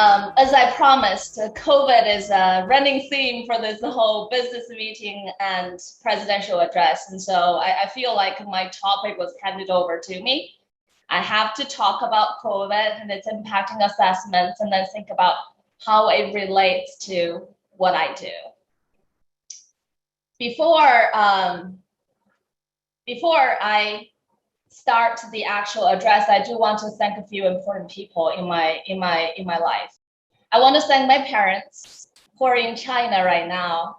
As I promised, COVID is a running theme for this whole business meeting and presidential address. And so I feel like my topic was handed over to me. I have to talk about COVID and its impacting assessments and then think about how it relates to what I do. Before I start the actual address, I do want to thank a few important people in my life. I want to thank my parents who are in China right now.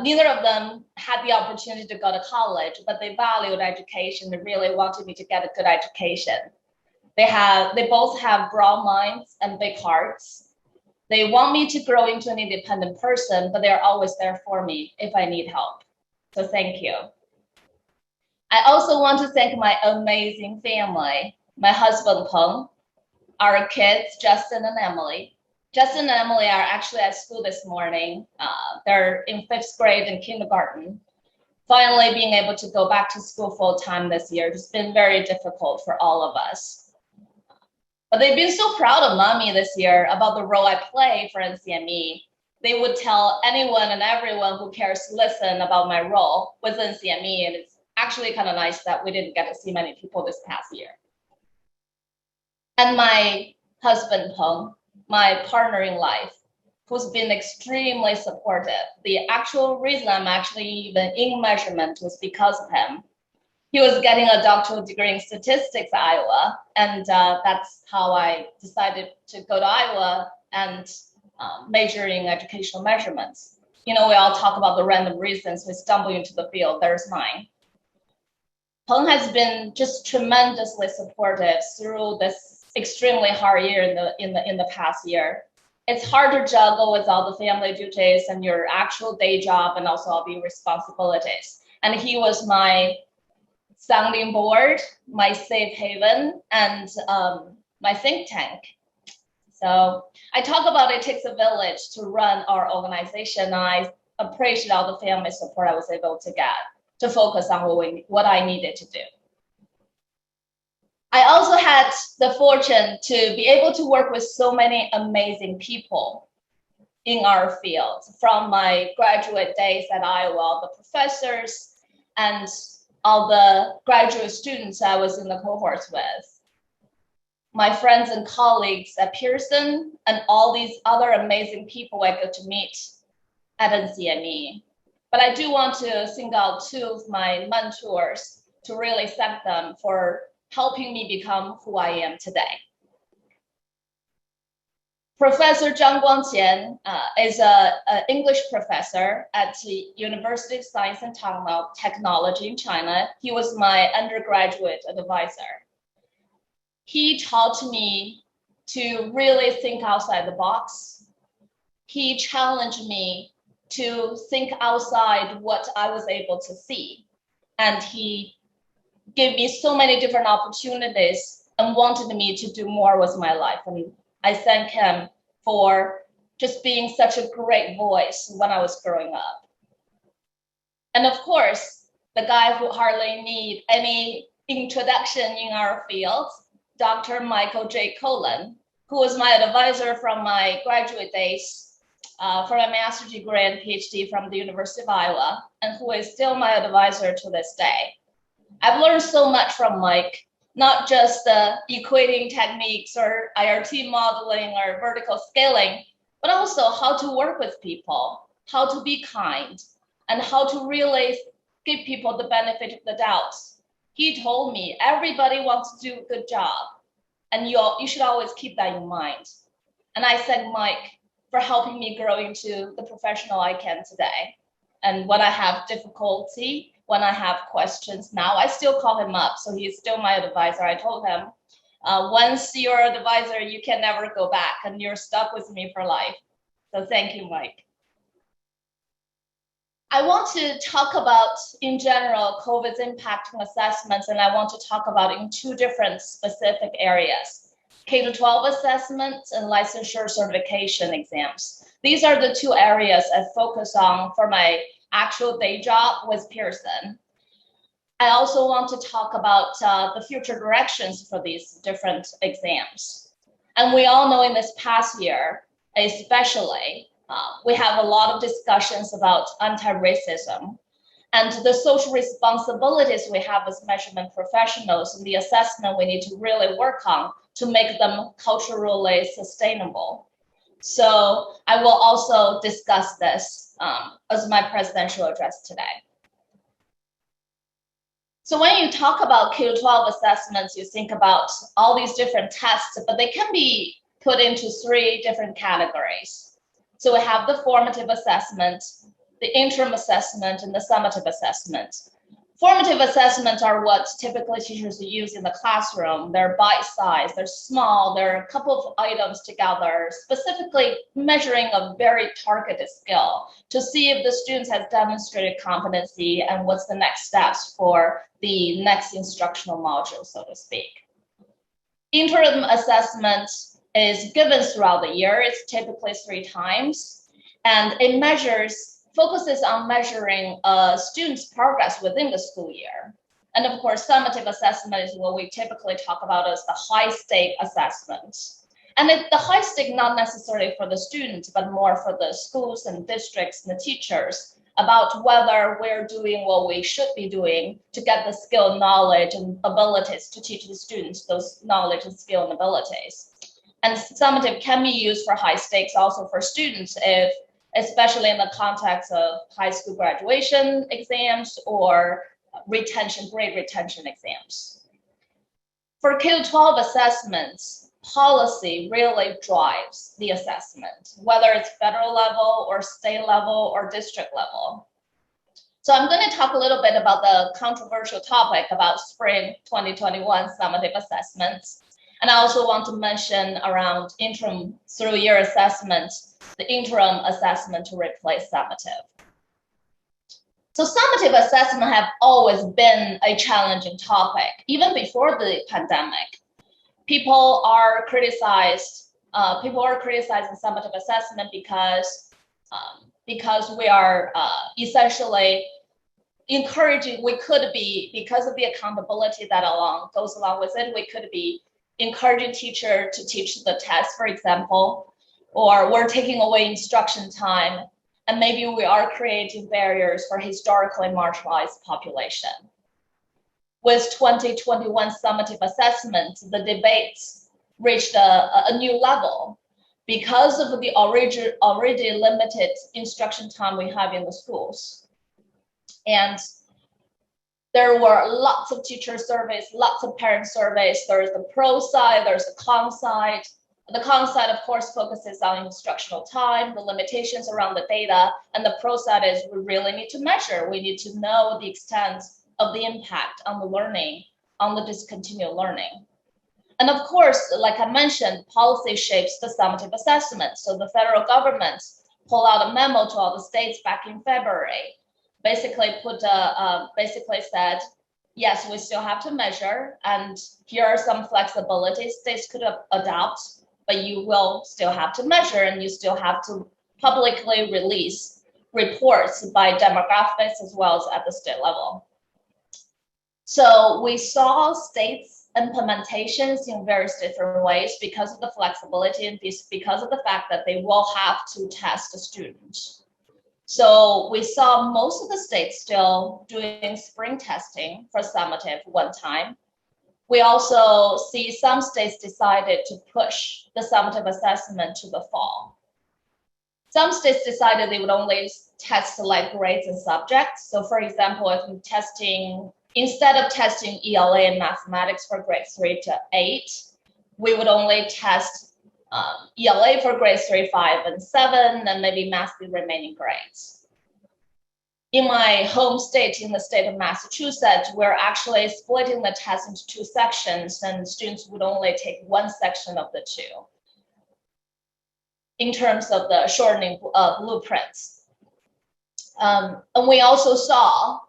Neither of them had the opportunity to go to college, but they valued education. They really wanted me to get a good education. They both have broad minds and big hearts. They want me to grow into an independent person, but they're always there for me if I need help. So thank you. I also want to thank my amazing family, my husband, Tong, our kids, Justin and Emily. Justin and Emily are actually at school this morning. They're in 5th grade in kindergarten. Finally being able to go back to school full time this year. It's been very difficult for all of us. But they've been so proud of mommy this year about the role I play for NCME. They would tell anyone and everyone who cares to listen about my role with NCME, and it's actually kind of nice that we didn't get to see many people this past year. And my husband, Tong, my partner in life, who's been extremely supportive. The actual reason I'm actually even in measurement was because of him. He was getting a doctoral degree in statistics at Iowa, and that's how I decided to go to Iowa and major in educational measurements. You know, we all talk about the random reasons we stumble into the field. There's mine. Tong has been just tremendously supportive through this extremely hard year in the past year. It's hard to juggle with all the family duties and your actual day job and also all the responsibilities. And he was my sounding board, my safe haven, and my think tank. So I talk about it takes a village to run our organization. And I appreciate all the family support I was able to get to focus on what I needed to do. I also had the fortune to be able to work with so many amazing people in our field, from my graduate days at Iowa, all the professors and all the graduate students I was in the cohorts with, my friends and colleagues at Pearson, and all these other amazing people I got to meet at NCME. But I do want to single out 2 of my mentors to really thank them for helping me become who I am today. Professor Zhang Guangqian is an English professor at the University of Science and Technology in China. He was my undergraduate advisor. He taught me to really think outside the box. He challenged me to think outside what I was able to see. And he gave me so many different opportunities and wanted me to do more with my life. And I thank him for just being such a great voice when I was growing up. And of course, the guy who hardly need any introduction in our field, Dr. Michael J. Colon, who was my advisor from my graduate days for my master's degree and PhD from the University of Iowa, and who is still my advisor to this day. I've learned so much from Mike, not just equating techniques or IRT modeling or vertical scaling, but also how to work with people, how to be kind, and how to really give people the benefit of the doubt. He told me everybody wants to do a good job, and you should always keep that in mind. And I thank Mike for helping me grow into the professional I can today. And when I have difficulty, when I have questions now, I still call him up. So he's still my advisor. I told him, once you're an advisor, you can never go back and you're stuck with me for life. So thank you, Mike. I want to talk about, in general, COVID's impacting assessments, and I want to talk about in 2 different specific areas, K-12 assessments and licensure certification exams. These are the 2 areas I focus on for my actual day job with Pearson. I also want to talk about the future directions for these different exams. And we all know in this past year, especially, we have a lot of discussions about anti-racism and the social responsibilities we have as measurement professionals and the assessment we need to really work on to make them culturally sustainable. So I will also discuss this as my presidential address today. So when you talk about K-12 assessments, you think about all these different tests, but they can be put into 3 different categories. So we have the formative assessment, the interim assessment, and the summative assessment. Formative assessments are what typically teachers use in the classroom. They're bite-sized, they're small, they're a couple of items together, specifically measuring a very targeted skill to see if the students have demonstrated competency and what's the next steps for the next instructional module, so to speak. Interim assessment is given throughout the year. It's typically 3 times, and it focuses on measuring a student's progress within the school year. And of course, summative assessment is what we typically talk about as the high-stake assessment. And the high-stake not necessarily for the students, but more for the schools and districts and the teachers about whether we're doing what we should be doing to get the skill, knowledge, and abilities to teach the students those knowledge and skill and abilities. And summative can be used for high stakes also for students if, especially in the context of high school graduation exams or grade retention exams. For K-12 assessments, policy really drives the assessment, whether it's federal level or state level or district level. So I'm going to talk a little bit about the controversial topic about spring 2021 summative assessments. And I also want to mention around interim through-year assessment, the interim assessment to replace summative. So summative assessment have always been a challenging topic, even before the pandemic. People are criticizing summative assessment because we are essentially encouraging, because of the accountability that goes along with it, we could be encouraging teacher to teach the test, for example, or we're taking away instruction time, and maybe we are creating barriers for historically marginalized population. With 2021 summative assessment, the debates reached a new level because of the already limited instruction time we have in the schools. And there were lots of teacher surveys, lots of parent surveys. There's the pro side, there's the con side. The con side, of course, focuses on instructional time, the limitations around the data, and the pro side is we really need to measure. We need to know the extent of the impact on the learning, on the discontinued learning. And of course, like I mentioned, policy shapes the summative assessment. So the federal government pulled out a memo to all the states back in February, basically said, yes, we still have to measure, and here are some flexibilities states could adopt, but you will still have to measure, and you still have to publicly release reports by demographics as well as at the state level. So we saw states' implementations in various different ways because of the flexibility and because of the fact that they will have to test the students. So we saw most of the states still doing spring testing for summative one time. We also see some states decided to push the summative assessment to the fall. Some states decided they would only test select grades and subjects. So for example, if I'm instead of testing ELA and mathematics for grades 3 to 8, we would only test ELA for grades 3, 5, and 7, and maybe math the remaining grades. In my home state, in the state of Massachusetts, we're actually splitting the test into 2 sections, and students would only take 1 section of the 2 in terms of the shortening blueprints. And we also saw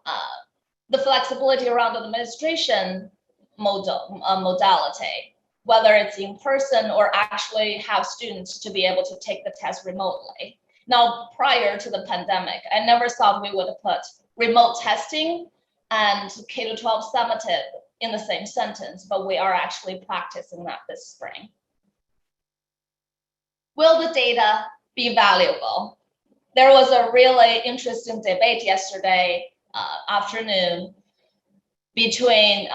the flexibility around the administration modality, whether it's in person or actually have students to be able to take the test remotely. Now, prior to the pandemic, I never thought we would put remote testing and K-12 summative in the same sentence, but we are actually practicing that this spring. Will the data be valuable? There was a really interesting debate yesterday afternoon between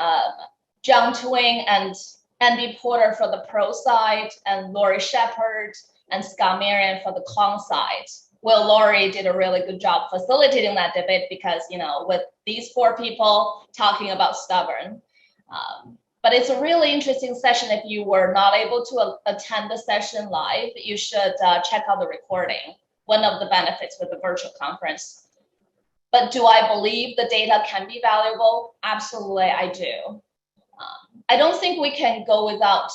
John Twing and Andy Porter for the pro side and Laurie Shepard and Scott Marion for the con side. Well, Laurie did a really good job facilitating that debate because, you know, with these four people talking about stubborn. But it's a really interesting session. If you were not able to attend the session live, you should check out the recording. One of the benefits with the virtual conference. But do I believe the data can be valuable? Absolutely, I do. I don't think we can go without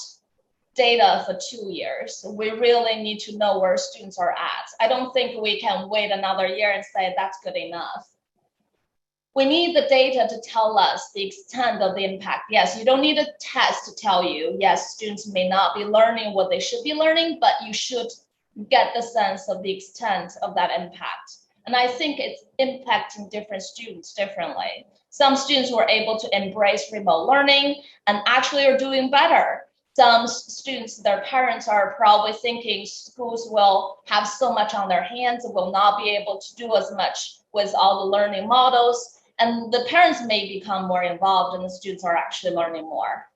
data for 2 years. We really need to know where students are at. I don't think we can wait another year and say that's good enough. We need the data to tell us the extent of the impact. Yes, you don't need a test to tell you, yes, students may not be learning what they should be learning, but you should get the sense of the extent of that impact. And I think it's impacting different students differently. Some students were able to embrace remote learning and actually are doing better. Some students, their parents are probably thinking schools will have so much on their hands and will not be able to do as much with all the learning models. And the parents may become more involved and the students are actually learning more.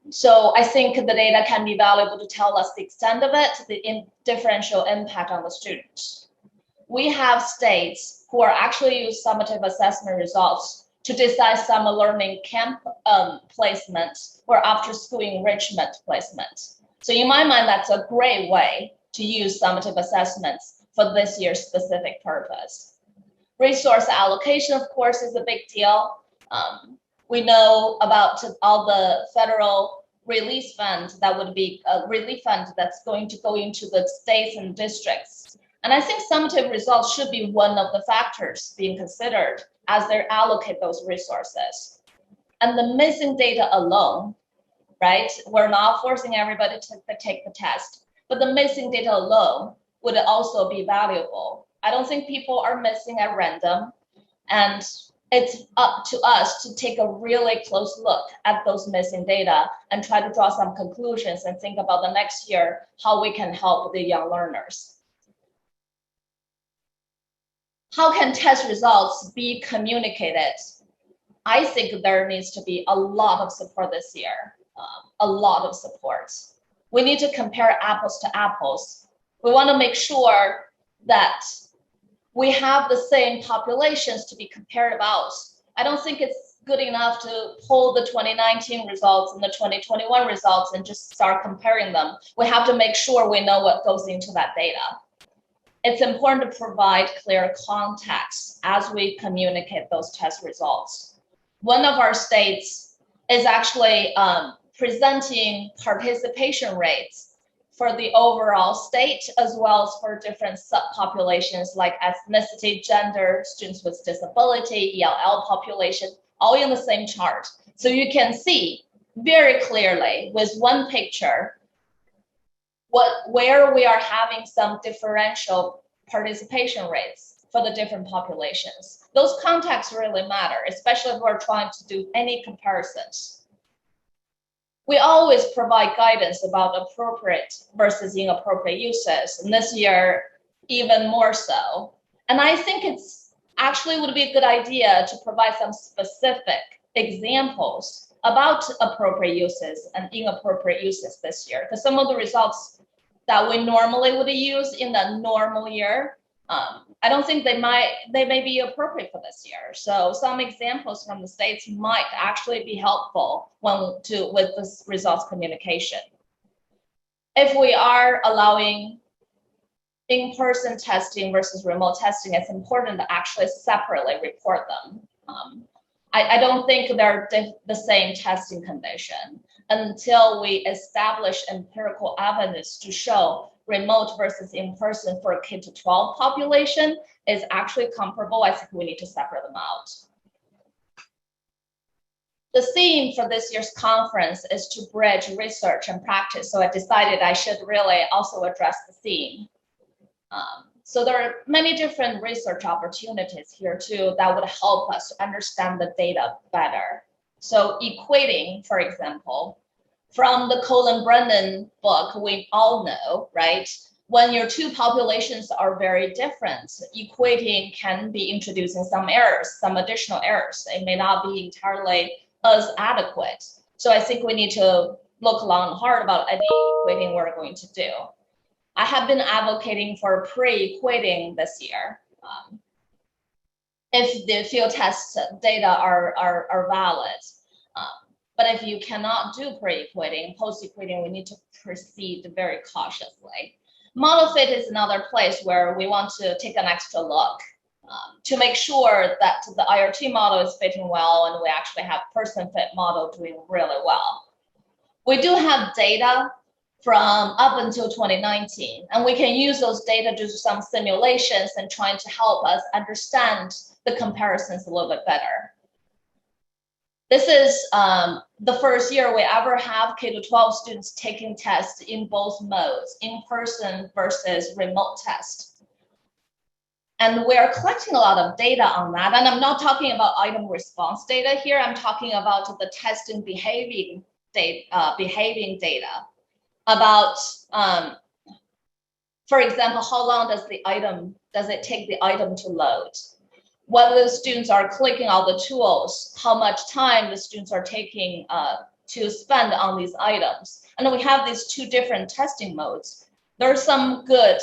So I think the data can be valuable to tell us the extent of it, the differential impact on the students. We have states who are actually use summative assessment results to decide summer learning camp placement or after school enrichment placement. So in my mind, that's a great way to use summative assessments for this year's specific purpose. Resource allocation, of course, is a big deal. We know about all the federal release fund that would be a relief fund that's going to go into the states and districts. And I think summative results should be one of the factors being considered as they allocate those resources. And the missing data alone, right? We're not forcing everybody to take the test, but the missing data alone would also be valuable. I don't think people are missing at random, and it's up to us to take a really close look at those missing data and try to draw some conclusions and think about the next year, how we can help the young learners. How can test results be communicated? I think there needs to be a lot of support this year, a lot of support. We need to compare apples to apples. We want to make sure that we have the same populations to be compared about. I don't think it's good enough to pull the 2019 results and the 2021 results and just start comparing them. We have to make sure we know what goes into that data. It's important to provide clear context as we communicate those test results. One of our states is actually presenting participation rates for the overall state, as well as for different subpopulations like ethnicity, gender, students with disability, ELL population, all in the same chart. So you can see very clearly with one picture where we are having some differential participation rates for the different populations. Those contexts really matter, especially if we're trying to do any comparisons. We always provide guidance about appropriate versus inappropriate uses, and this year even more so. And I think it's actually would be a good idea to provide some specific examples about appropriate uses and inappropriate uses this year, because some of the results that we normally would use in the normal year, I don't think they may be appropriate for this year. So some examples from the states might actually be helpful with this results communication. If we are allowing in-person testing versus remote testing, it's important to actually separately report them. I don't think they're the same testing condition until we establish empirical evidence to show remote versus in-person for a K-12 population is actually comparable. I think we need to separate them out. The theme for this year's conference is to bridge research and practice. So I decided I should really also address the theme. So there are many different research opportunities here too that would help us to understand the data better. So equating, for example, from the Colin Brennan book, we all know, right? When your two populations are very different, equating can be introducing some errors, some additional errors. It may not be entirely as adequate. So I think we need to look long and hard about any equating we're going to do. I have been advocating for pre-equating this year. If the field test data are valid. But if you cannot do pre-equating, post-equating, we need to proceed very cautiously. Model fit is another place where we want to take an extra look to make sure that the IRT model is fitting well and we actually have person fit model doing really well. We do have data from up until 2019, and we can use those data to do some simulations and trying to help us understand the comparisons a little bit better. This is the first year we ever have K-12 students taking tests in both modes, in-person versus remote test. And we're collecting a lot of data on that. And I'm not talking about item response data here. I'm talking about the testing behaving data about, for example, how long does it take the item to load? Whether the students are clicking all the tools, how much time the students are taking to spend on these items. And we have these two different testing modes. There are some good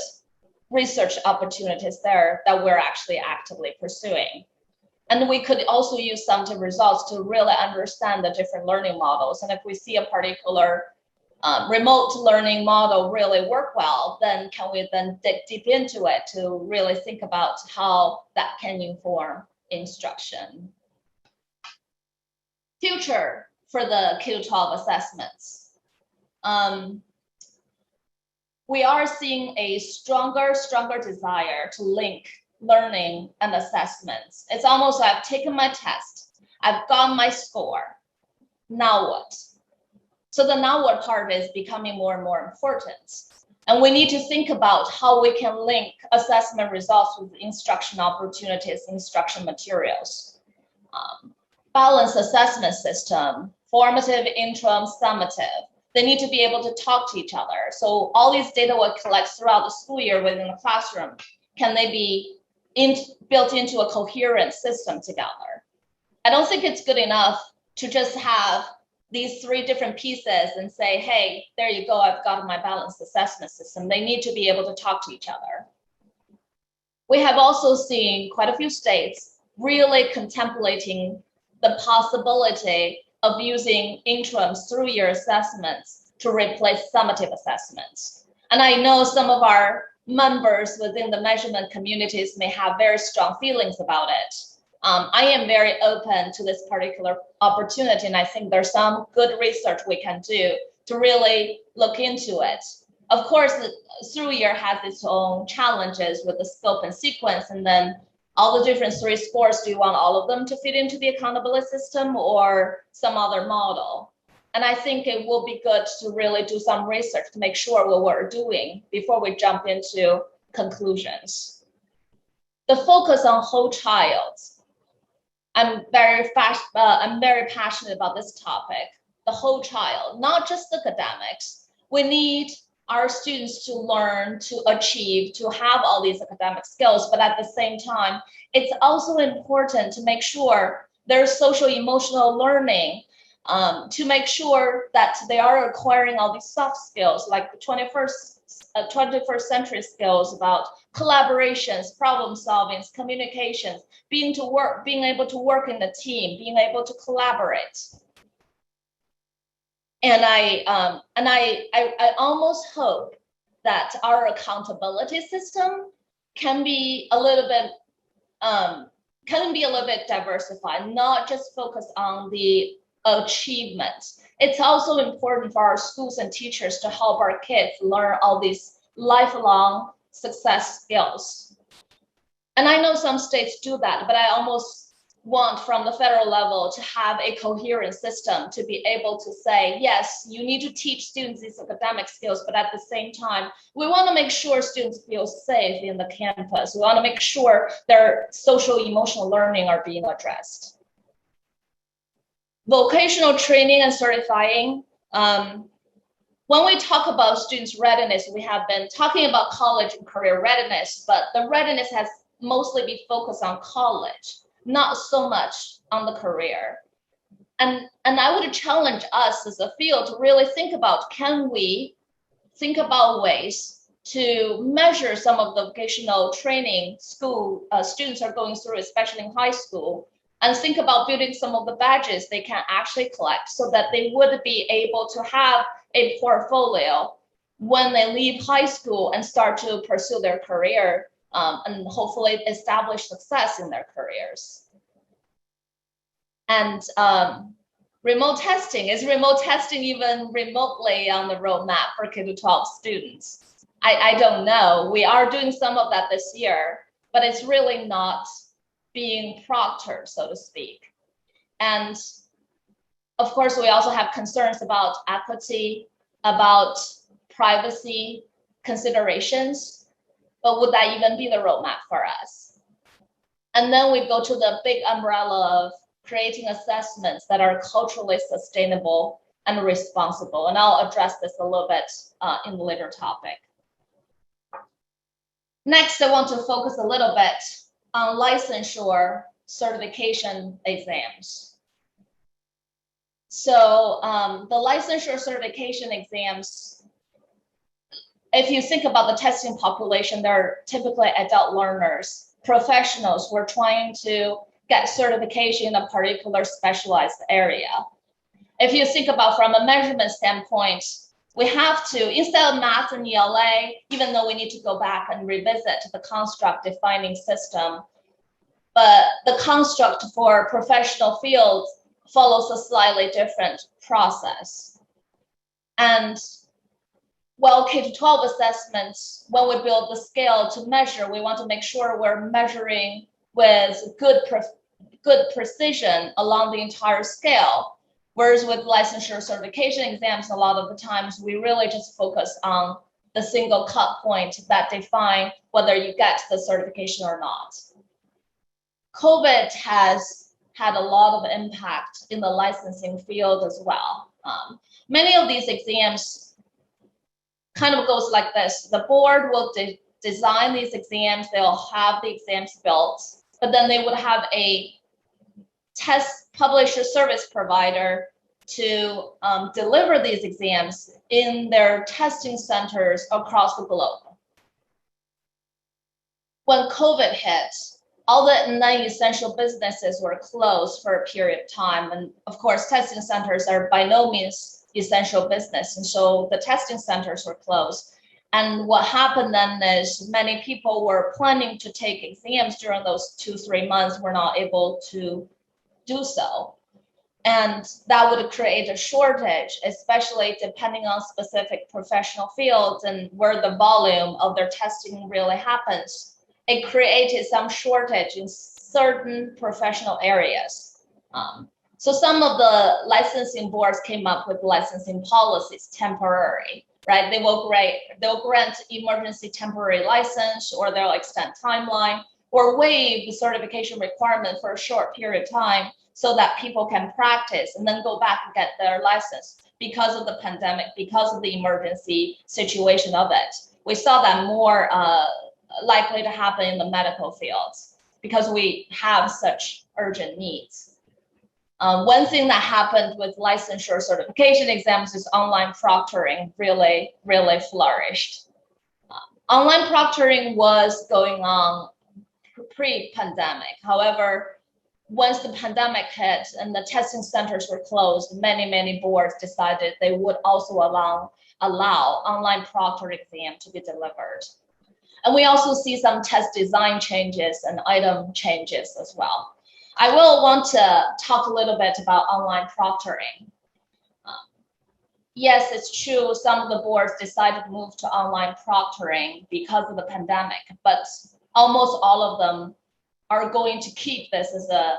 research opportunities there that we're actually actively pursuing. And we could also use summative results to really understand the different learning models. And if we see a particular remote learning model really work well, then can we then dig deep into it to really think about how that can inform instruction. Future for the K-12 assessments. We are seeing a stronger desire to link learning and assessments. It's almost like I've taken my test, I've got my score, now what? So the now what part is becoming more and more important. And we need to think about how we can link assessment results with instruction opportunities, instruction materials. Balanced assessment system, formative, interim, summative. They need to be able to talk to each other. So all these data we collect throughout the school year within the classroom, can they be built into a coherent system together? I don't think it's good enough to just have these three different pieces and say, hey, there you go, I've got my balanced assessment system. They need to be able to talk to each other. We have also seen quite a few states really contemplating the possibility of using interim through-year assessments to replace summative assessments. And I know some of our members within the measurement communities may have very strong feelings about it. I am very open to this particular opportunity, and I think there's some good research we can do to really look into it. Of course, the through year has its own challenges with the scope and sequence, and then all the different three scores, do you want all of them to fit into the accountability system or some other model? And I think it will be good to really do some research to make sure what we're doing before we jump into conclusions. The focus on whole child. I'm very passionate about this topic, the whole child, not just academics. We need our students to learn, to achieve, to have all these academic skills, but at the same time, it's also important to make sure there's social emotional learning, to make sure that they are acquiring all these soft skills like the 21st century skills about collaborations, problem solving, communications, being able to work in a team, being able to collaborate. And I almost hope that our accountability system can be a little bit diversified, not just focus on the achievements. It's also important for our schools and teachers to help our kids learn all these lifelong success skills. And I know some states do that, but I almost want from the federal level to have a coherent system to be able to say, yes, you need to teach students these academic skills, but at the same time, we want to make sure students feel safe in the campus. We want to make sure their social emotional learning are being addressed. Vocational training and certifying. When we talk about students' readiness, we have been talking about college and career readiness, but the readiness has mostly been focused on college, not so much on the career. And I would challenge us as a field to really think about, can we think about ways to measure some of the vocational training students are going through, especially in high school, and think about building some of the badges they can actually collect so that they would be able to have a portfolio when they leave high school and start to pursue their career and hopefully establish success in their careers. And remote testing, is remote testing even remotely on the roadmap for K-12 students? I don't know. We are doing some of that this year, but it's really not being proctored, so to speak. And of course, we also have concerns about equity, about privacy considerations, but would that even be the roadmap for us? And then we go to the big umbrella of creating assessments that are culturally sustainable and responsible. And I'll address this a little bit in the later topic. Next, I want to focus a little bit on licensure certification exams. So the licensure certification exams, if you think about the testing population, they're typically adult learners, professionals who are trying to get certification in a particular specialized area. If you think about from a measurement standpoint, we have to, instead of math and ELA, even though we need to go back and revisit the construct defining system, but the construct for professional fields follows a slightly different process. And while K-12 assessments, when we build the scale to measure, we want to make sure we're measuring with good precision along the entire scale. Whereas with licensure certification exams, a lot of the times we really just focus on the single cut point that define whether you get the certification or not. COVID has had a lot of impact in the licensing field as well. Many of these exams kind of goes like this. The board will design these exams, they'll have the exams built, but then they would have a test publisher service provider to deliver these exams in their testing centers across the globe. When COVID hit, all the non-essential businesses were closed for a period of time. And of course, testing centers are by no means essential business. And so the testing centers were closed. And what happened then is many people were planning to take exams during those 2-3 months, were not able to do so. And that would create a shortage, especially depending on specific professional fields and where the volume of their testing really happens. It created some shortage in certain professional areas. So some of the licensing boards came up with licensing policies, temporary, right? They'll grant emergency temporary license, or they'll extend timeline, or waive the certification requirement for a short period of time so that people can practice and then go back and get their license because of the pandemic, because of the emergency situation of it. We saw that more likely to happen in the medical fields because we have such urgent needs. One thing that happened with licensure certification exams is online proctoring really flourished. Online proctoring was going on pre-pandemic. However, once the pandemic hit and the testing centers were closed, many boards decided they would also allow online proctored exam to be delivered. And we also see some test design changes and item changes as well. I will want to talk a little bit about online proctoring. Yes, it's true, some of the boards decided to move to online proctoring because of the pandemic, but almost all of them are going to keep this as an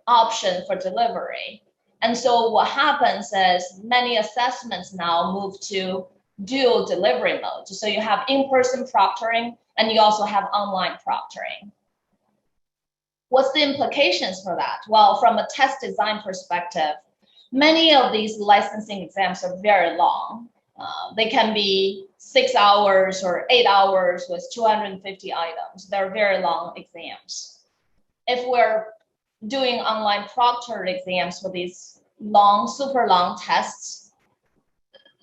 option for delivery. And so what happens is many assessments now move to dual delivery mode. So you have in-person proctoring and you also have online proctoring. What's the implications for that? Well, from a test design perspective, Many of these licensing exams are very long. They can be 6 hours or 8 hours with 250 items. They're very long exams. If we're doing online proctored exams for these long, super long tests,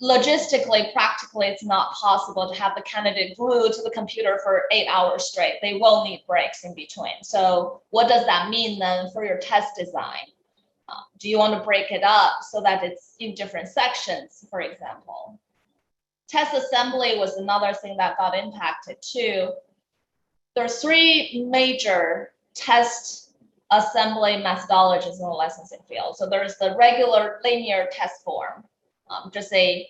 logistically, practically, it's not possible to have the candidate glued to the computer for 8 hours straight. They will need breaks in between. So what does that mean then for your test design? Do you want to break it up so that it's in different sections, for example? Test assembly was another thing that got impacted too. There's 3 major test assembly methodologies in the licensing field. So there's the regular linear test form, just a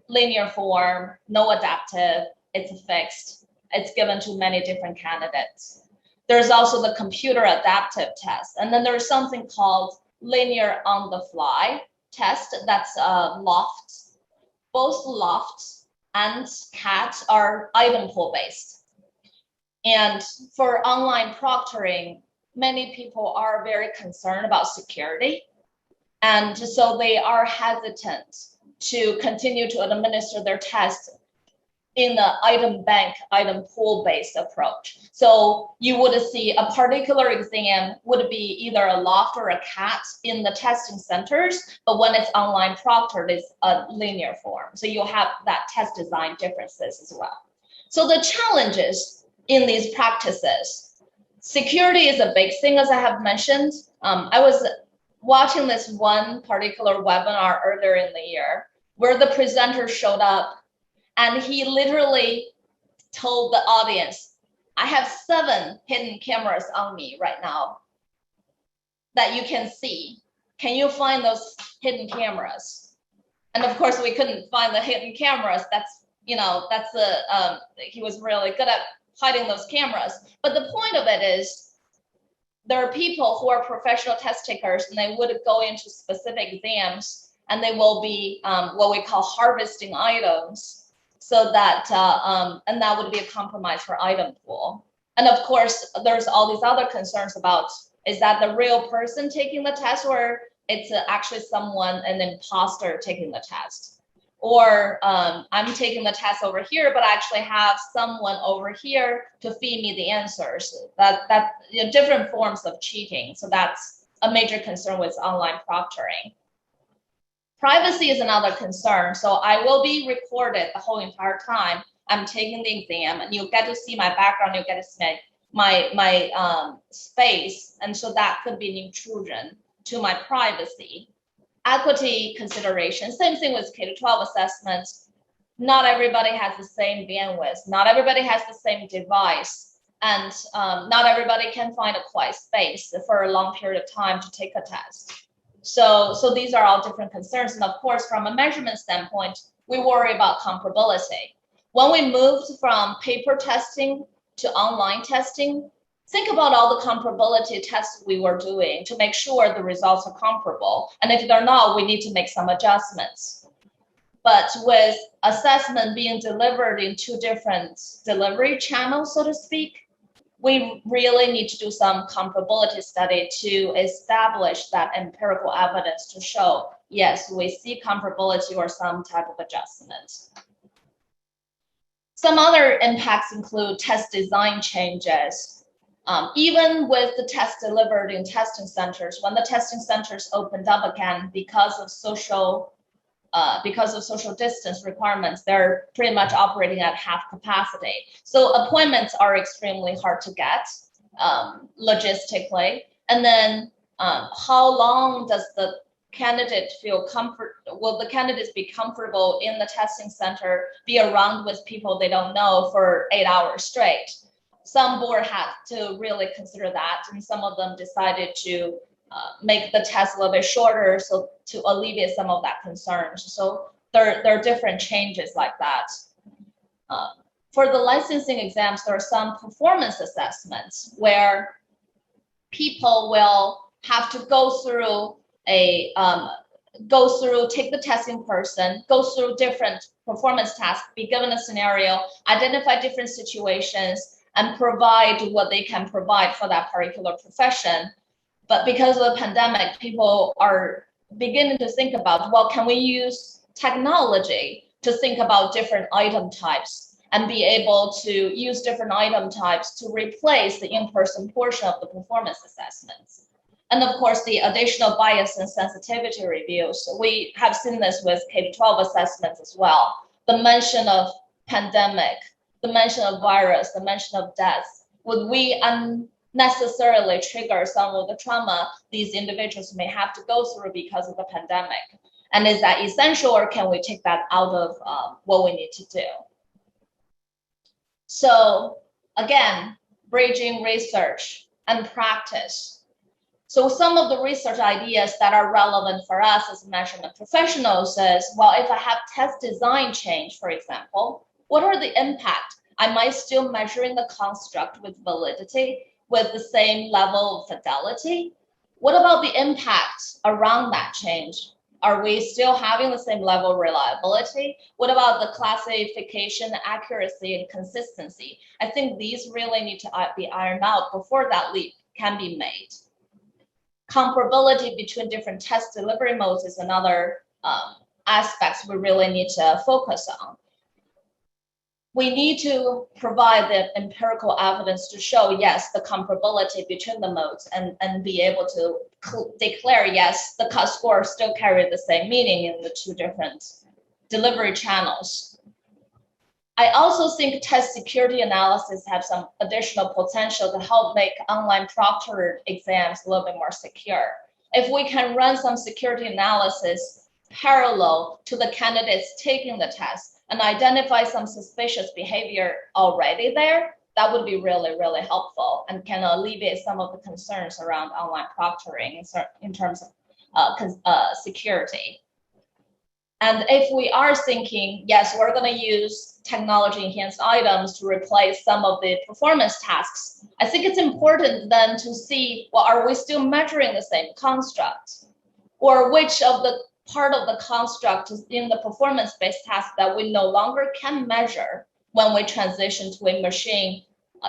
linear form, no adaptive, it's fixed. It's given to many different candidates. There's also the computer adaptive test. And then there's something called linear on the fly test. That's loft. Both loft and CAT are item pool based. And for online proctoring, many people are very concerned about security. And so they are hesitant to continue to administer their tests in the item bank, item pool based approach. So you would see a particular exam would be either a loft or a CAT in the testing centers, but when it's online proctored, it's a linear form. So you'll have that test design differences as well. So the challenges in these practices, security is a big thing, as I have mentioned. I was watching this one particular webinar earlier in the year where the presenter showed up and he literally told the audience, I have 7 hidden cameras on me right now that you can see. Can you find those hidden cameras? And of course, we couldn't find the hidden cameras. That's, he was really good at hiding those cameras. But the point of it is, there are people who are professional test takers and they would go into specific exams and they will be what we call harvesting items. So that, and that would be a compromise for item pool. And of course, there's all these other concerns about, is that the real person taking the test or it's actually someone, an imposter taking the test? Or I'm taking the test over here, but I actually have someone over here to feed me the answers. That different forms of cheating. So that's a major concern with online proctoring. Privacy is another concern. So I will be recorded the whole entire time I'm taking the exam, and you'll get to see my background, you'll get to see my space, and so that could be an intrusion to my privacy. Equity consideration, same thing with K-12 assessments. Not everybody has the same bandwidth, not everybody has the same device, and not everybody can find a quiet space for a long period of time to take a test. So these are all different concerns. And of course, from a measurement standpoint, we worry about comparability. When we moved from paper testing to online testing, think about all the comparability tests we were doing to make sure the results are comparable. And if they're not, we need to make some adjustments. But with assessment being delivered in 2 different delivery channels, so to speak, we really need to do some comparability study to establish that empirical evidence to show, yes, we see comparability or some type of adjustment. Some other impacts include test design changes. Even with the test delivered in testing centers, when the testing centers opened up again because of social distance requirements, they're pretty much operating at half capacity. So appointments are extremely hard to get logistically. And then how long does the candidate feel will the candidates be comfortable in the testing center, be around with people they don't know for 8 hours straight? Some board had to really consider that, and some of them decided to make the test a little bit shorter, so to alleviate some of that concern. So there are different changes like that. For the licensing exams, there are some performance assessments where people will have to go through take the test in person, go through different performance tasks, be given a scenario, identify different situations, and provide what they can provide for that particular profession. But because of the pandemic, people are beginning to think about, well, can we use technology to think about different item types and be able to use different item types to replace the in-person portion of the performance assessments. And of course, the additional bias and sensitivity reviews. We have seen this with K-12 assessments as well. The mention of pandemic, the mention of virus, the mention of death. Would we unnecessarily trigger some of the trauma these individuals may have to go through because of the pandemic? And is that essential, or can we take that out of what we need to do? So again, bridging research and practice. So some of the research ideas that are relevant for us as measurement professionals is, well, if I have test design change, for example, what are the impact? Am I still measuring the construct with validity, with the same level of fidelity? What about the impact around that change? Are we still having the same level of reliability? What about the classification accuracy and consistency? I think these really need to be ironed out before that leap can be made. Comparability between different test delivery modes is another aspect we really need to focus on. We need to provide the empirical evidence to show, yes, the comparability between the modes and be able to declare, yes, the cut score still carry the same meaning in the two different delivery channels. I also think test security analysis have some additional potential to help make online proctored exams a little bit more secure. If we can run some security analysis parallel to the candidates taking the test and identify some suspicious behavior already there, that would be really, really helpful and can alleviate some of the concerns around online proctoring in terms of security. And if we are thinking, yes, we're going to use technology enhanced items to replace some of the performance tasks, I think it's important then to see, well, are we still measuring the same construct? Or which of the part of the construct is in the performance-based task that we no longer can measure when we transition to a machine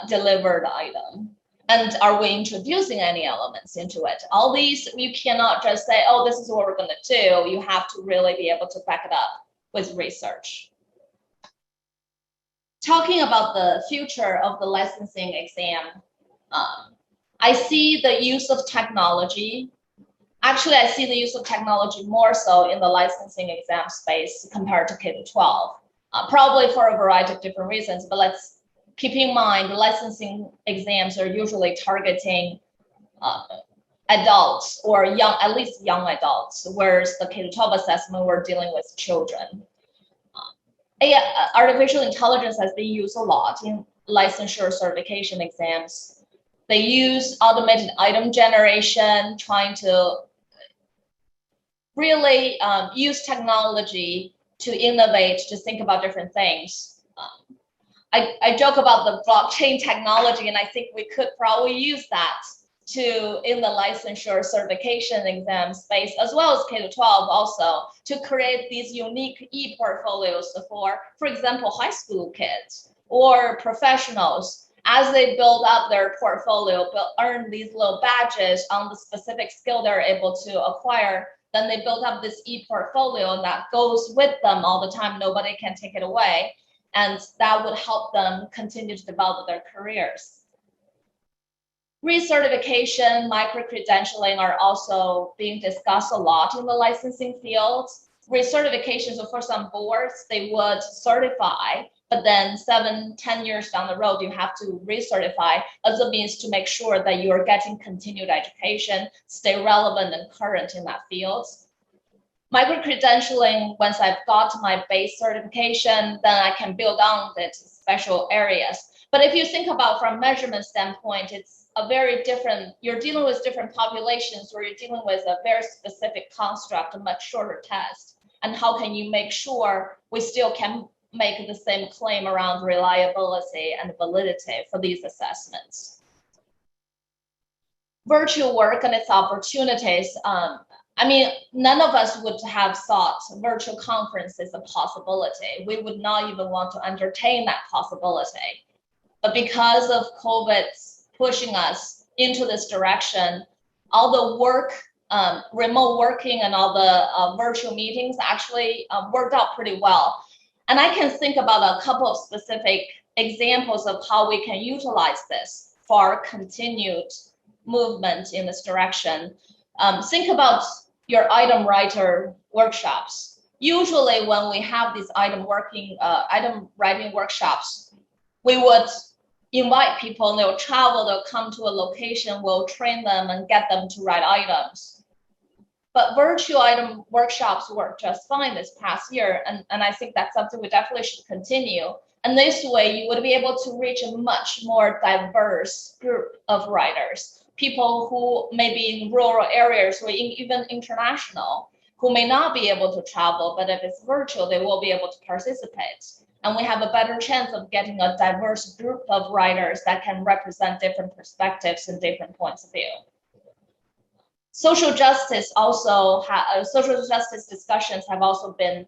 delivered item? And are we introducing any elements into it? All these, you cannot just say, oh, this is what we're going to do. You have to really be able to back it up with research. Talking about the future of the licensing exam, I see the use of technology. Actually, I see the use of technology more so in the licensing exam space compared to K-12, probably for a variety of different reasons, but let's keep in mind the licensing exams are usually targeting adults or young, at least young adults, whereas the K-12 assessment, we're dealing with children. Artificial intelligence has been used a lot in licensure certification exams. They use automated item generation, trying to really use technology to innovate, to think about different things. I joke about the blockchain technology, and I think we could probably use that in the licensure certification exam space, as well as K-12 also, to create these unique e-portfolios for example, high school kids or professionals. As they build up their portfolio, earn these little badges on the specific skill they're able to acquire, then they build up this e-portfolio that goes with them all the time. Nobody can take it away. And that would help them continue to develop their careers. Recertification, micro-credentialing are also being discussed a lot in the licensing field. Recertification, so for some boards, they would certify, but then 7-10 years down the road, you have to recertify as a means to make sure that you are getting continued education, stay relevant and current in that field. Micro-credentialing, once I've got my base certification, then I can build on it special areas. But if you think about from a measurement standpoint, it's a very different, you're dealing with different populations where you're dealing with a very specific construct, a much shorter test. And how can you make sure we still can make the same claim around reliability and validity for these assessments? Virtual work and its opportunities. I mean, none of us would have thought virtual conference is a possibility. We would not even want to entertain that possibility. But because of COVID pushing us into this direction, all the work remote working and all the virtual meetings actually worked out pretty well. And I can think about a couple of specific examples of how we can utilize this for our continued movement in this direction. Think about your item writer workshops. Usually when we have these item writing workshops, we would invite people and they'll travel, they'll come to a location, we'll train them and get them to write items. But virtual item workshops worked just fine this past year. And I think that's something we definitely should continue. And this way you would be able to reach a much more diverse group of writers, people who may be in rural areas or even international, who may not be able to travel, but if it's virtual, they will be able to participate. And we have a better chance of getting a diverse group of writers that can represent different perspectives and different points of view. Social justice discussions have also been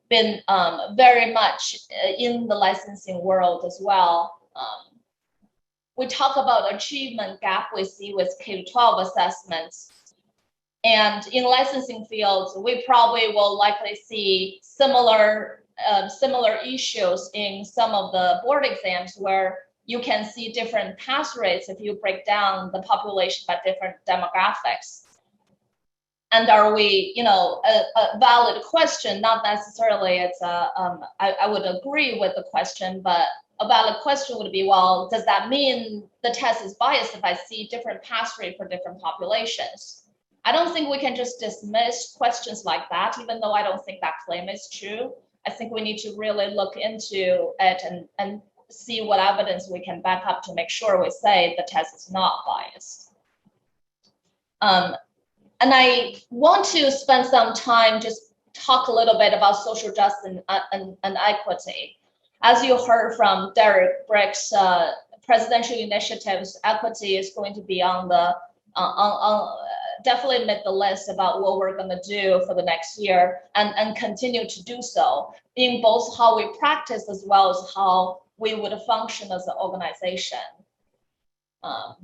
very much in the licensing world as well. We talk about achievement gap we see with K-12 assessments. And in licensing fields, we probably will likely see similar issues in some of the board exams where you can see different pass rates if you break down the population by different demographics. And are we, a valid question? Not necessarily it's I would agree with the question, but a valid question would be, well, does that mean the test is biased if I see different pass rate for different populations? I don't think we can just dismiss questions like that, even though I don't think that claim is true. I think we need to really look into it and see what evidence we can back up to make sure we say the test is not biased. And I want to spend some time just talk a little bit about social justice and equity. As you heard from Derek Brick's presidential initiatives, equity is going to be on the definitely make the list about what we're going to do for the next year and continue to do so in both how we practice as well as how we would function as an organization. But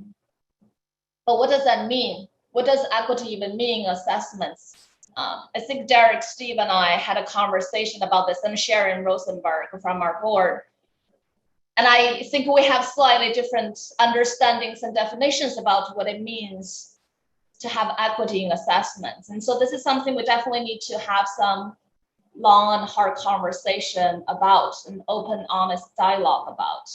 what does that mean? What does equity even mean in assessments? I think Derek, Steve, and I had a conversation about this, and Sharon Rosenberg from our board. And I think we have slightly different understandings and definitions about what it means to have equity in assessments. And so this is something we definitely need to have some long and hard conversation about, an open, honest dialogue about.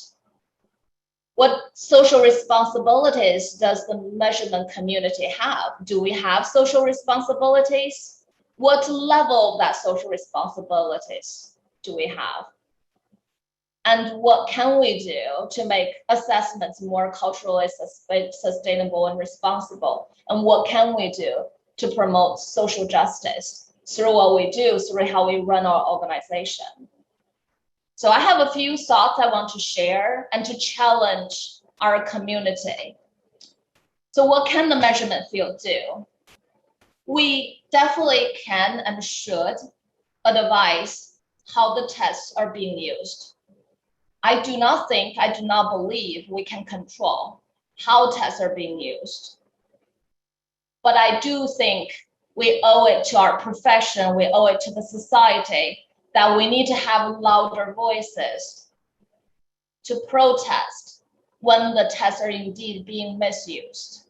What social responsibilities does the measurement community have? Do we have social responsibilities? What level of that social responsibilities do we have? And what can we do to make assessments more culturally sustainable and responsible? And what can we do to promote social justice through what we do, through how we run our organization? So I have a few thoughts I want to share and to challenge our community. So what can the measurement field do? We definitely can and should advise how the tests are being used. I do not believe we can control how tests are being used. But I do think we owe it to our profession, we owe it to the society that we need to have louder voices to protest when the tests are indeed being misused.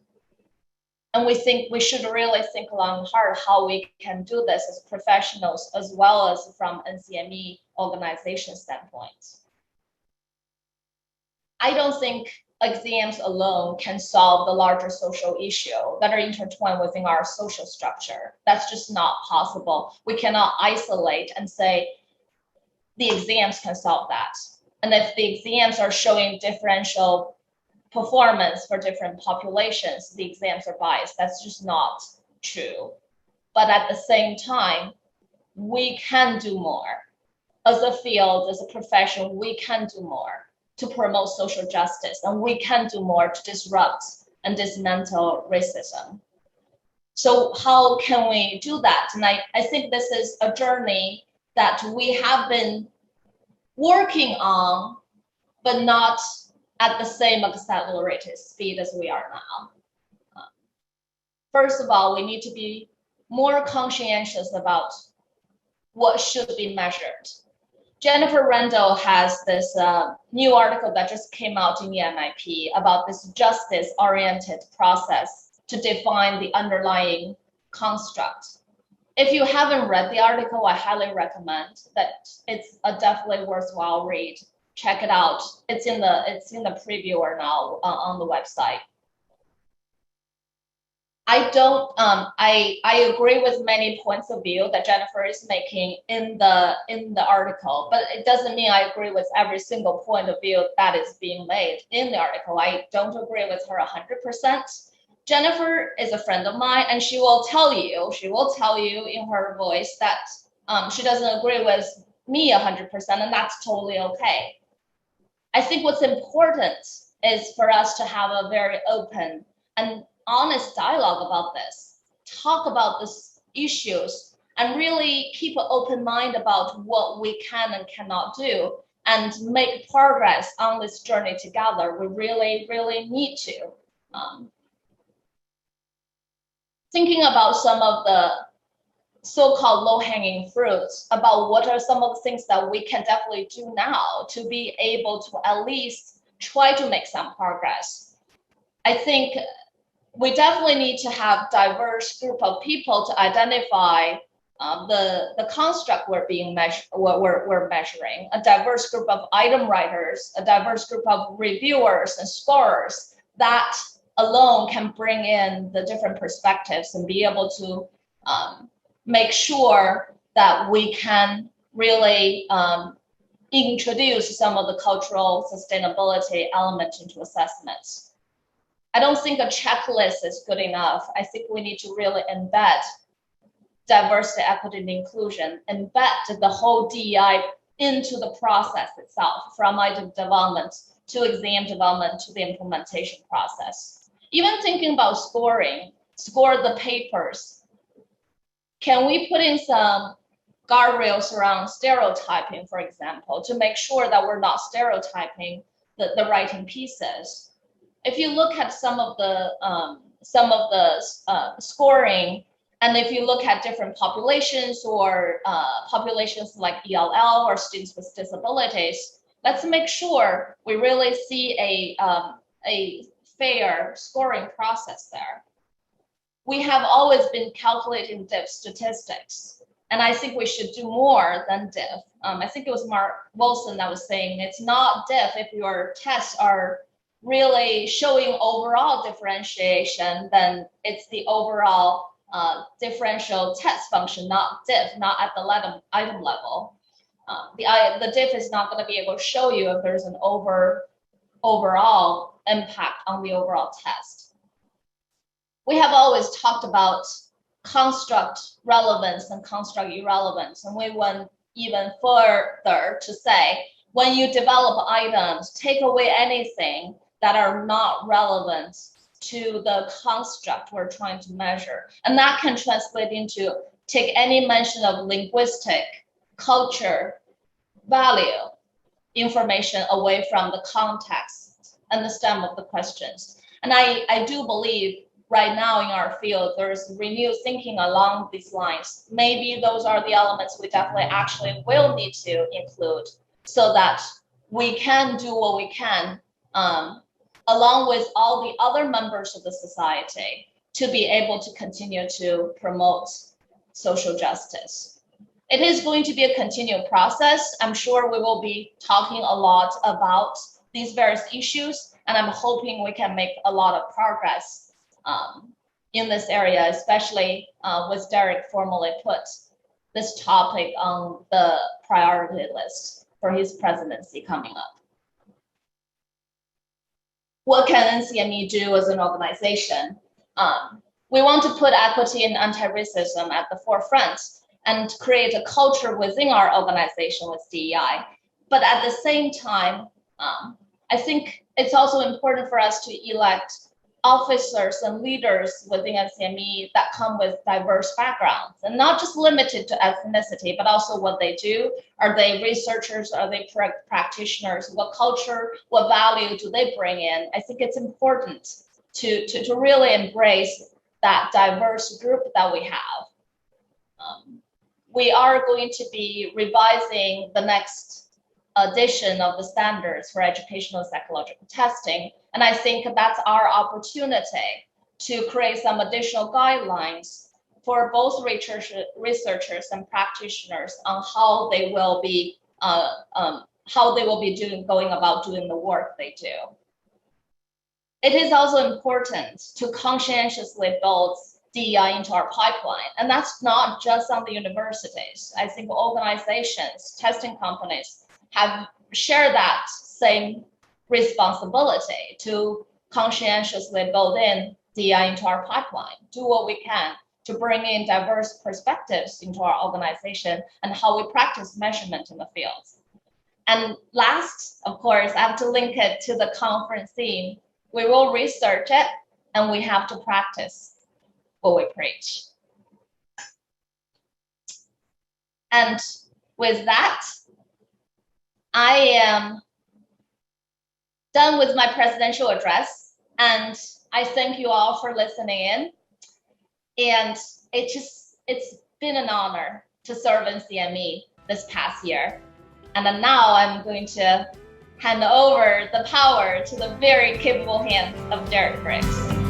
And we should really think long and hard how we can do this as professionals, as well as from NCME organization standpoint. I don't think exams alone can solve the larger social issue that are intertwined within our social structure. That's just not possible. We cannot isolate and say the exams can solve that. And if the exams are showing differential performance for different populations, the exams are biased. That's just not true. But at the same time, we can do more. As a field, as a profession, we can do more to promote social justice, and we can do more to disrupt and dismantle racism. So how can we do that? And I think this is a journey that we have been working on, but not at the same accelerated speed as we are now. first of all, we need to be more conscientious about what should be measured. Jennifer Randall has this new article that just came out in the MIP about this justice-oriented process to define the underlying construct. If you haven't read the article, I highly recommend that. It's a definitely worthwhile read. Check it out. It's in the previewer now on the website. I agree with many points of view that Jennifer is making in the article, but it doesn't mean I agree with every single point of view that is being made in the article. I don't agree with her 100%. Jennifer is a friend of mine, and she will tell you in her voice that she doesn't agree with me 100%, and that's totally okay. I think what's important is for us to have a very open and honest dialogue about this, talk about these issues, and really keep an open mind about what we can and cannot do, and make progress on this journey together. We really, really need to. Thinking about some of the so-called low-hanging fruits, about what are some of the things that we can definitely do now to be able to at least try to make some progress. I think we definitely need to have diverse group of people to identify the construct we're measuring, a diverse group of item writers, a diverse group of reviewers and scorers. That alone can bring in the different perspectives and be able to make sure that we can really introduce some of the cultural sustainability element into assessments. I don't think a checklist is good enough. I think we need to really embed diversity, equity, and inclusion, embed the whole DEI into the process itself, from item development to exam development to the implementation process. Even thinking about scoring, score the papers. Can we put in some guardrails around stereotyping, for example, to make sure that we're not stereotyping the writing pieces? If you look at some of the scoring, and if you look at different populations or populations like ELL or students with disabilities, let's make sure we really see a fair scoring process there. We have always been calculating diff statistics, and I think we should do more than diff. I think it was Mark Wilson that was saying it's not diff if your tests are really showing overall differentiation, then it's the overall differential test function, not diff, not at the item level. The diff is not going to be able to show you if there's an overall impact on the overall test. We have always talked about construct relevance and construct irrelevance, and we went even further to say, when you develop items, take away anything that are not relevant to the construct we're trying to measure. And that can translate into take any mention of linguistic, culture, value, information away from the context and the stem of the questions. And I do believe right now in our field, there's renewed thinking along these lines. Maybe those are the elements we definitely actually will need to include so that we can do what we can along with all the other members of the society to be able to continue to promote social justice. It is going to be a continual process. I'm sure we will be talking a lot about these various issues, and I'm hoping we can make a lot of progress in this area, especially with Derek formally put this topic on the priority list for his presidency coming up. What can NCME do as an organization? We want to put equity and anti-racism at the forefront and create a culture within our organization with DEI. But at the same time, I think it's also important for us to elect officers and leaders within NCME that come with diverse backgrounds, and not just limited to ethnicity, but also what they do. Are they researchers? Are they practitioners? What culture, what value do they bring in? I think it's important to really embrace that diverse group that we have. We are going to be revising the next edition of the standards for educational psychological testing. And I think that's our opportunity to create some additional guidelines for both researchers and practitioners on how they will be going about doing the work they do. It is also important to conscientiously build DEI into our pipeline. And that's not just on the universities. I think organizations, testing companies have shared that same responsibility to conscientiously build in DEI into our pipeline, do what we can to bring in diverse perspectives into our organization and how we practice measurement in the fields. And last, of course, I have to link it to the conference theme. We will research it and we have to practice what we preach. And with that, I am done with my presidential address, and I thank you all for listening in. And it's been an honor to serve NCME this past year. And then now I'm going to hand over the power to the very capable hands of Derek Briggs.